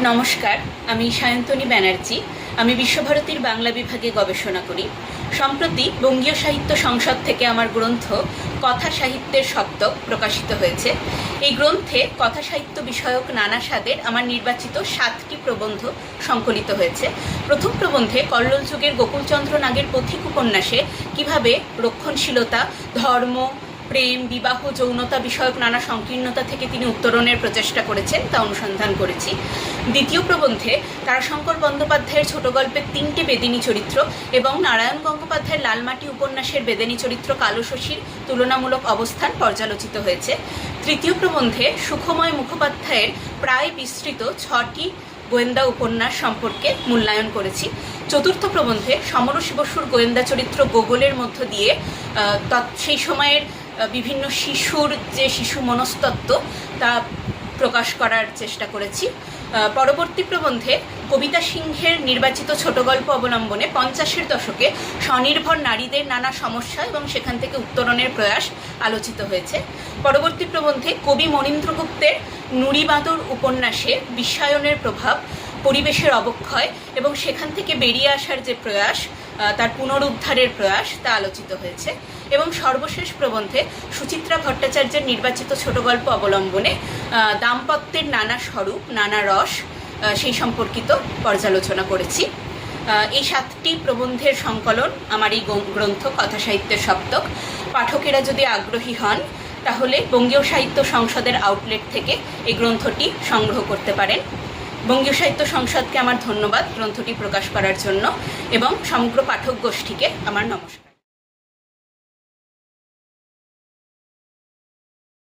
নমস্কার, আমি সায়ন্তনী ব্যানার্জি। আমি বিশ্বভারতীর বাংলা বিভাগে গবেষণা করি। সম্প্রতি বঙ্গীয় সাহিত্য সংসদ থেকে আমার গ্রন্থ কথা সাহিত্যের সপ্তক প্রকাশিত হয়েছে। এই গ্রন্থে কথা সাহিত্য বিষয়ক নানা স্বাদের আমার নির্বাচিত 7টি প্রবন্ধ সংকলিত হয়েছে। প্রথম প্রবন্ধে কল্লোল যুগের গোকুলচন্দ্র নাগের পথিক উপন্যাসে কিভাবে রক্ষণশীলতা, ধর্ম, প্রেম, বিবাহ, যৌনতা বিষয়ক নানা সংকীর্ণতা থেকে তিনি উত্তরণের প্রচেষ্টা করেছেন তা অনুসন্ধান করেছি। দ্বিতীয় প্রবন্ধে তারাশঙ্কর বন্দ্যোপাধ্যায়ের ছোট গল্পের 3টে বেদিনী চরিত্র এবং নারায়ণ গঙ্গোপাধ্যায়ের লালমাটি উপন্যাসের বেদিনী চরিত্র কালো শশীর তুলনামূলক অবস্থান পর্যালোচিত হয়েছে। তৃতীয় প্রবন্ধে সুখময় মুখোপাধ্যায়ের প্রায় বিস্তৃত 6টি গোয়েন্দা উপন্যাস সম্পর্কে মূল্যায়ন করেছি। চতুর্থ প্রবন্ধে সমরসী বসুর গোয়েন্দা চরিত্র গোগলের মধ্য দিয়ে সেই সময়ের বিভিন্ন শিশুর যে শিশু মনস্তত্ত্ব তা প্রকাশ করার চেষ্টা করেছি। পরবর্তী প্রবন্ধে কবিতা সিংহের নির্বাচিত ছোট গল্প অবলম্বনে 50-এর দশকে স্বনির্ভর নারীদের নানা সমস্যা এবং সেখান থেকে উত্তরণের প্রয়াস আলোচিত হয়েছে। পরবর্তী প্রবন্ধে কবি মনীন্দ্র গুপ্তের নুড়িবাঁদর উপন্যাসে বিশ্বায়নের প্রভাব, পরিবেশের অবক্ষয় এবং সেখান থেকে বেরিয়ে আসার যে প্রয়াস, তার পুনরুদ্ধারের প্রয়াস তা আলোচিত হয়েছে। এবং সর্বশেষ প্রবন্ধে সুচিত্রা ভট্টাচার্যের নির্বাচিত ছোট গল্প অবলম্বনে দাম্পত্যের নানা স্বরূপ, নানা রস সেই সম্পর্কিত পর্যালোচনা করেছি। এই 7টি প্রবন্ধের সংকলন আমার এই গ্রন্থ কথা সাহিত্যের সপ্তক। পাঠকেরা যদি আগ্রহী হন তাহলে বঙ্গীয় সাহিত্য সংসদের আউটলেট থেকে এই গ্রন্থটি সংগ্রহ করতে পারেন। বঙ্গীয় সাহিত্য সংসদকে আমার ধন্যবাদ গ্রন্থটি প্রকাশ করার জন্য এবং সমগ্র পাঠক গোষ্ঠীকে আমার নমস্কার।